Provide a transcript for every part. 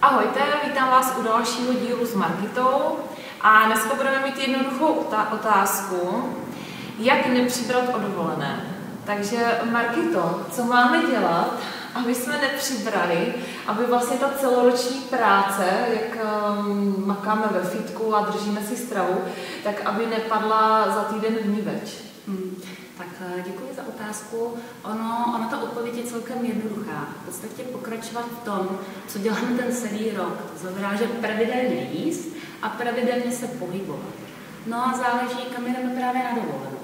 Ahojte, vítám vás u dalšího dílu s Margitou a dneska budeme mít jednoduchou otázku, jak nepřibrat o dovolené. Takže Margito, co máme dělat, aby jsme nepřibrali, aby vlastně ta celoroční práce, jak makáme ve fitku a držíme si stravu, tak aby nepadla za týden vníveč. Tak děkuji za otázku. Ona ta odpověď je celkem jednoduchá. V podstatě pokračovat v tom, co děláme ten celý rok. To znamená, že pravidelně jíst a pravidelně se pohybovat. No a záleží, kam jdeme právě na dovolenou.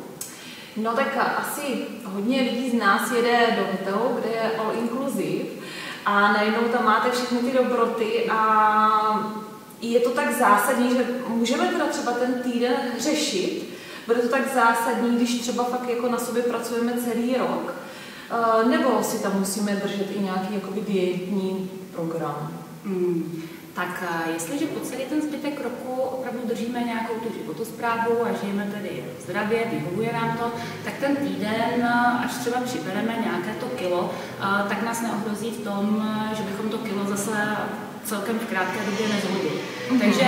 No tak asi hodně lidí z nás jede do hotelu, kde je all inclusive a najednou tam máte všechny ty dobroty a je to tak zásadní, že můžeme teda třeba ten týden řešit. Bude to tak zásadní, když třeba fakt jako na sobě pracujeme celý rok, nebo si tam musíme držet i nějaký jakoby dietní program? Tak jestliže po celý ten zbytek roku opravdu držíme nějakou tu životosprávu a žijeme tedy zdravě, vyhovuje nám to, tak ten týden, až třeba přibereme nějaké to kilo, tak nás neohrozí v tom, že bychom to kilo zase celkem v krátké době nezhodili. Takže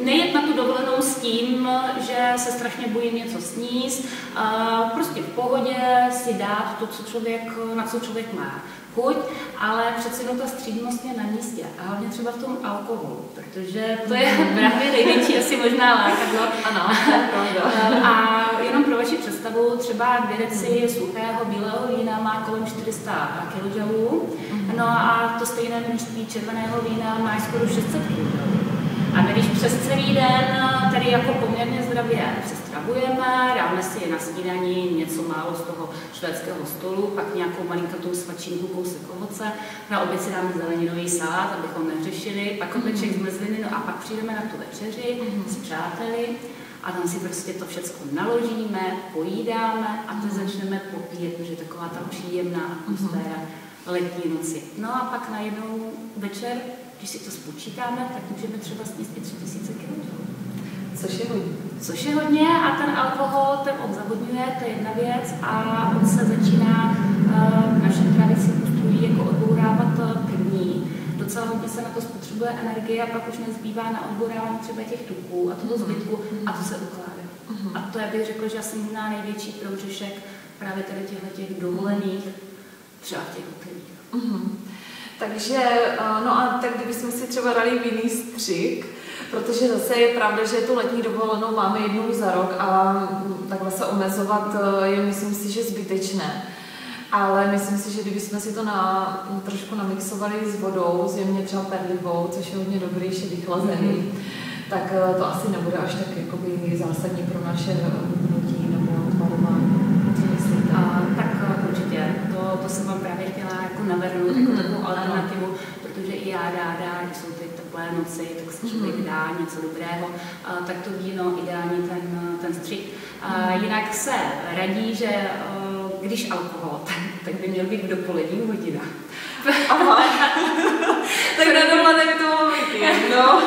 nejet na tu dovolenou s tím, že se strašně bojím něco sníst, prostě v pohodě si dát to, na co člověk má chuť, ale přeci ta střídmost je na místě a hlavně třeba v tom alkoholu, protože to je právě největší asi možná lákadlo. Ano, to je pravda. A jenom pro vaši představu, třeba 2 deci suchého bílého vína má kolem 400 kJ, no a to stejné množství červeného vína má skoro 600 kJ. A my když přes celý den tady jako poměrně zdravě přestravujeme, dáme si na snídani něco málo z toho švédského stolu, pak nějakou malinkatou svačinku, kousek ovoce, na oběd si dáme zeleninový salát, abychom neřešili, pak kopeček zmrzliny, no a pak přijdeme na tu večeři s přáteli a tam si prostě to všechno naložíme, pojídáme a teď začneme popíjet, protože taková ta příjemná atmosféra letní noci. No a pak najednou večer, když si to spočítáme, tak můžeme třeba sníst i 3000 kJ. Což je hodně. A ten alkohol, ten obzavodňuje, to je jedna věc a on se začíná v našem trávicí ústrojí jako odbourávat první. Docela hodně se na to spotřebuje energie a pak už nezbývá na odbourávání třeba těch tuků a toho zbytku a to se ukládá. A to je, bych řekl, že asi možná největší prohřešek právě tady těch dovolených, třeba v těch hotelích. Takže, no a tak kdybychom si třeba dali jiný střih, protože zase je pravda, že tu letní dovolenou máme jednou za rok a takhle se omezovat je, myslím si, že zbytečné. Ale myslím si, že kdybychom si to trošku namixovali s vodou, s jemně třeba perlivou, což je hodně dobrý, šedý chlazený, tak to asi nebude až tak jakoby zásadní pro naše hnutí nebo tvarování. Co myslíte? Tak určitě, to jsem vám právě chtěla jako navrhnout jako takovou alternativu, protože i já ráda, když jsou ty teplé noci, tak si člověk dá něco dobrého, tak to víno ideální ten střih. Jinak se radí, že když alkohol, tak by měl být v dopoledních hodinách. Aha. Tak na dovolené to mohlo být, no.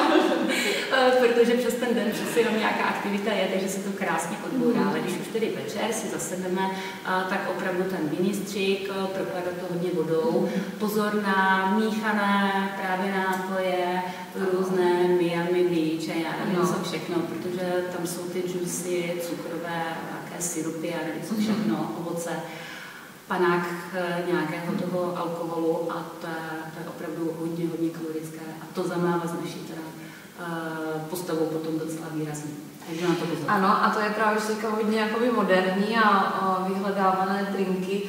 Protože přes ten den přes jenom nějaká aktivita je, takže se to krásně odbourá. Ale když už tedy večer si zasedneme, tak opravdu ten vinný střih, prokladat to hodně vodou. Pozor na míchané právě nápoje, různé Miami Beach a já nevím co všechno, protože tam jsou ty džusy, cukrové, nějaké syrupy a nevím co všechno, ovoce. Panák nějakého toho alkoholu a to je opravdu hodně kalorické a to zamává z naší postavou potom docela výrazně. Takže na to pozor. Ano, a to je právě teďka hodně jakoby moderní a vyhledávané drinky.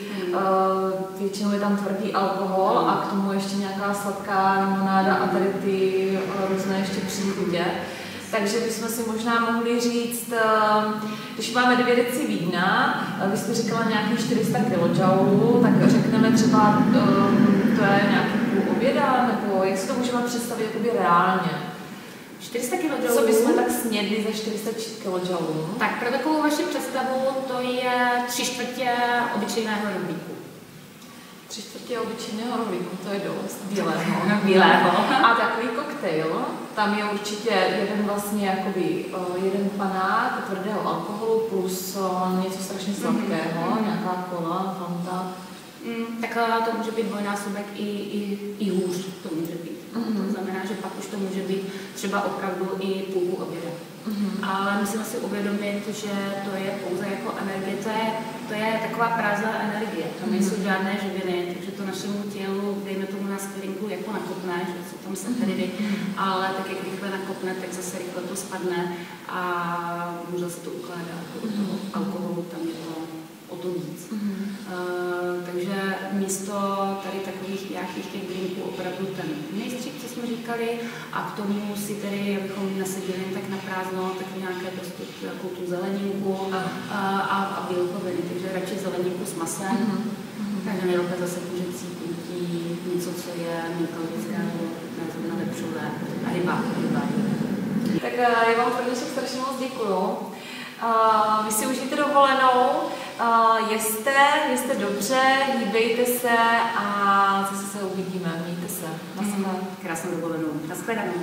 Většinou je tam tvrdý alkohol a k tomu ještě nějaká sladká limonáda a tady ty různé ještě příchutě. Takže bychom si možná mohli říct, když máme 2 deci vína, vy jste říkala nějakých 400 kJ, tak řekneme třeba, to je nějaký půl oběda, nebo jak si to můžeme představit jakoby reálně? 400 kJ. Co bychom tak snědli za 400 kJ? Tak pro takovou vaši představu to je 3/4 obyčejného rohlíku. 3/4 obyčejného rohlíku, to je dost. Bílého. A takový koktejl, tam je určitě jeden panák tvrdého alkoholu plus něco strašně sladkého, nějaká kola, fanta. Tak tak to může být dvojnásobek i hůř to může být. To znamená, že pak už to může být třeba opravdu i půlku oběda. Ale musíme si uvědomit, že to je pouze jako energie, to je taková prázdná energie, to nejsou žádné živiny, takže to našemu tělu, dejme tomu na skvrinku, jako nakopne, že jsou tam sacharidy, ale tak jak rychle nakopne, tak zase rychle to spadne a může se to ukládat. U toho alkoholu tam je to o to víc. Takže místo tady takových nějakých těch drinků opravdu ten nejstřík, co jsme říkali, a k tomu si tedy, abychom nasadili jen tak na prázdno, tak nějaké prostě jako tu zeleninku a bílkoviny, takže radši zeleninku s masem, takže nejlépe zase kuřecí chutí, něco, co je nekalorického, nezrovna vepřové a ryba. Tak já vám pro dnešek strašně moc děkuju. Vy si užijte dovolenou, jeste dobře, hýbejte se a zase se uvidíme. Mějte se. Krásnou dovolenou. Nashledanou.